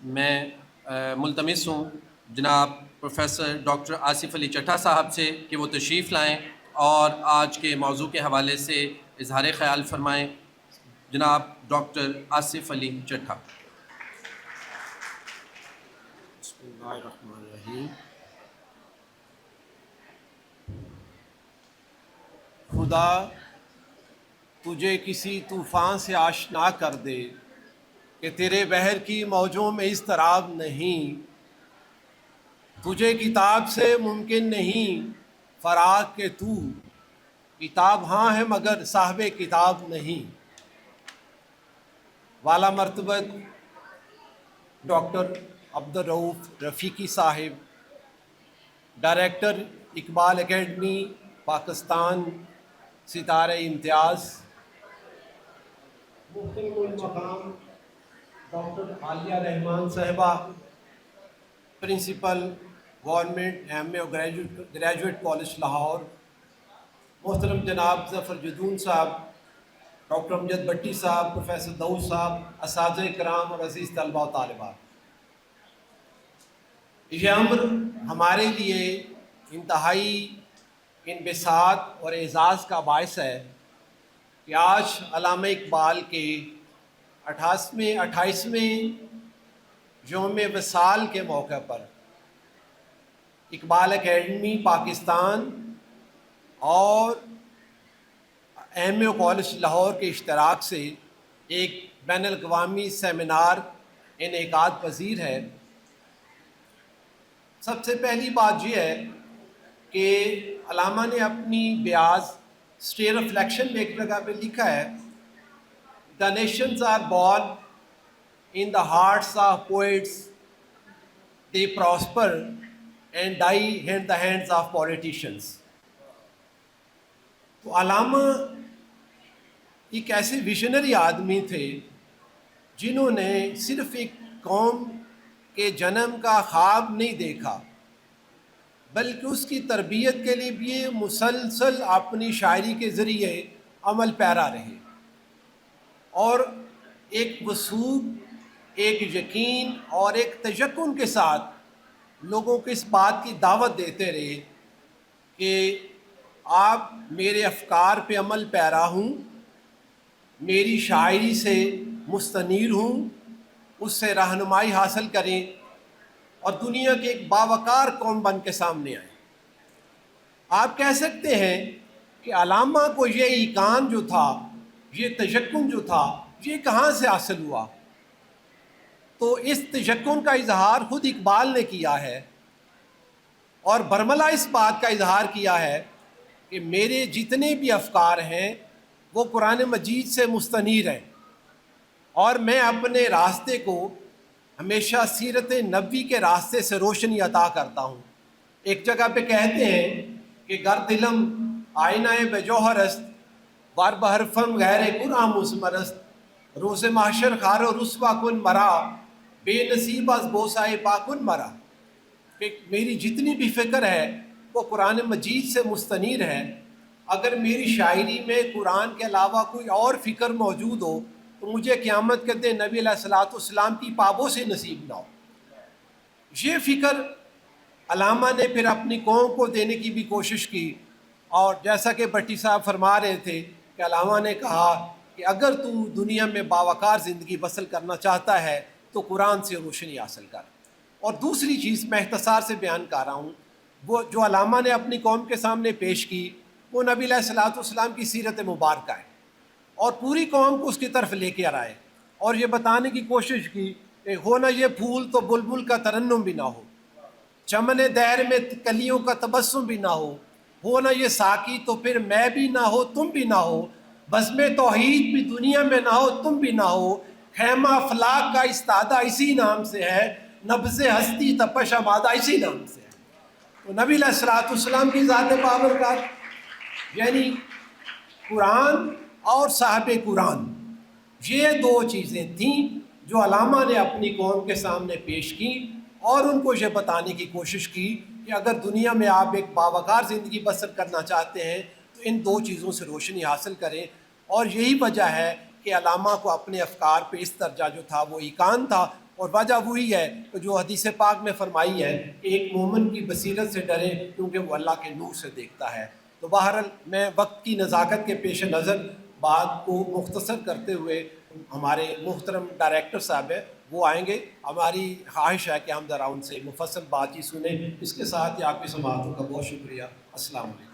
میں ملتمس ہوں جناب پروفیسر ڈاکٹر آصف علی چٹھا صاحب سے کہ وہ تشریف لائیں اور آج کے موضوع کے حوالے سے اظہار خیال فرمائیں۔ جناب ڈاکٹر آصف علی چٹھا۔ بسم اللہ الرحمن الرحیم۔ خدا تجھے کسی طوفان سے آشنا کر دے کہ تیرے بحر کی موجوں میں اضطراب نہیں، تجھے کتاب سے ممکن نہیں فراغ کہ تو کتاب ہاں ہے مگر صاحب کتاب نہیں۔ والا مرتبت ڈاکٹر عبدالرؤف رفیقی صاحب، ڈائریکٹر اقبال اکیڈمی پاکستان ستارہ امتیاز، محترم المقام ڈاکٹر عالیہ رحمان صاحبہ، پرنسپل گورنمنٹ ایم اے اور گریجویٹ کالج لاہور، محترم جناب ظفر جدون صاحب، ڈاکٹر امجد بٹی صاحب، پروفیسر داؤد صاحب، اساتذہ کرام اور عزیز طلباء و طالبات، یہ امر ہمارے لیے انتہائی انبساط اور اعزاز کا باعث ہے کہ آج علامہ اقبال کے 28ویں یوم وصال کے موقع پر اقبال اکیڈمی پاکستان اور ایم اے کالج لاہور کے اشتراک سے ایک بین الاقوامی سیمینار انعقاد پذیر ہے۔ سب سے پہلی بات یہ ہے کہ علامہ نے اپنی بیاض اسٹے ریفلیکشن میں ایک جگہ پہ لکھا ہے، "the nations are born in the hearts of poets, they prosper and die in the hands of politicians". تو علامہ ایک ایسے ویژنری آدمی تھے جنہوں نے صرف ایک قوم کے جنم کا خواب نہیں دیکھا، بلکہ اس کی تربیت کے لیے بھی مسلسل اپنی شاعری کے ذریعے عمل پیرا رہے اور ایک وثوق، ایک یقین اور ایک تیقن کے ساتھ لوگوں کو اس بات کی دعوت دیتے رہے کہ آپ میرے افکار پہ عمل پیرا ہوں، میری شاعری سے مستنیر ہوں، اس سے رہنمائی حاصل کریں اور دنیا کے ایک باوقار قوم بن کے سامنے آئیں۔ آپ کہہ سکتے ہیں کہ علامہ کو یہ ایقان جو تھا، یہ تیقن جو تھا، یہ کہاں سے حاصل ہوا؟ تو اس تیقن کا اظہار خود اقبال نے کیا ہے اور برملا اس بات کا اظہار کیا ہے کہ میرے جتنے بھی افکار ہیں وہ قرآن مجید سے مستنیر ہیں اور میں اپنے راستے کو ہمیشہ سیرت نبوی کے راستے سے روشنی عطا کرتا ہوں۔ ایک جگہ پہ کہتے ہیں کہ گر دلم آئینہ بے جوہر است، ور بحرفم غیر قرآن مسمرست، روز محشر خار و رسوا کن مرا، بے نصیب از بوسائے پاکن مرا۔ کہ میری جتنی بھی فکر ہے وہ قرآن مجید سے مستنیر ہے، اگر میری شاعری میں قرآن کے علاوہ کوئی اور فکر موجود ہو تو مجھے قیامت کے دن نبی علیہ السلام کی پابوں سے نصیب نہ ہو۔ یہ فکر علامہ نے پھر اپنی قوم کو دینے کی بھی کوشش کی، اور جیسا کہ بٹی صاحب فرما رہے تھے کہ علامہ نے کہا کہ اگر تو دنیا میں باوقار زندگی بسر کرنا چاہتا ہے تو قرآن سے روشنی حاصل کر۔ اور دوسری چیز میں اختصار سے بیان کر رہا ہوں، وہ جو علامہ نے اپنی قوم کے سامنے پیش کی وہ نبی علیہ السلام کی سیرت مبارکہ ہے، اور پوری قوم کو اس کی طرف لے کے آئے اور یہ بتانے کی کوشش کی کہ ہو نہ یہ پھول تو بلبل کا ترنم بھی نہ ہو، چمن دہر میں کلیوں کا تبسم بھی نہ ہو نہ یہ ساقی تو پھر میں بھی نہ ہو تم بھی نہ ہو، بزم توحید بھی دنیا میں نہ ہو تم بھی نہ ہو، خیمہ افلاک کا استادہ اسی نام سے ہے، نبض ہستی تپش آبادہ اسی نام سے ہے۔ تو نبی علیہ السلام کی ذات بابرکات یعنی قرآن اور صاحب قرآن، یہ دو چیزیں تھیں جو علامہ نے اپنی قوم کے سامنے پیش کی اور ان کو یہ بتانے کی کوشش کی کہ اگر دنیا میں آپ ایک باوقار زندگی بسر کرنا چاہتے ہیں تو ان دو چیزوں سے روشنی حاصل کریں۔ اور یہی وجہ ہے کہ علامہ کو اپنے افکار پہ اس درجہ جو تھا وہ ایقان تھا اور وجہ وہی ہے کہ جو حدیث پاک میں فرمائی ہے کہ ایک مومن کی بصیرت سے ڈرے کیونکہ وہ اللہ کے نور سے دیکھتا ہے۔ تو بہرحال میں وقت کی نزاکت کے پیش نظر بات کو مختصر کرتے ہوئے ہمارے محترم ڈائریکٹر صاحب ہیں وہ آئیں گے، ہماری خواہش ہے کہ ہم ذرا ان سے مفصل بات چیت سنیں۔ اس کے ساتھ ہی آپ کی سماعتوں کا بہت شکریہ۔ السلام علیکم۔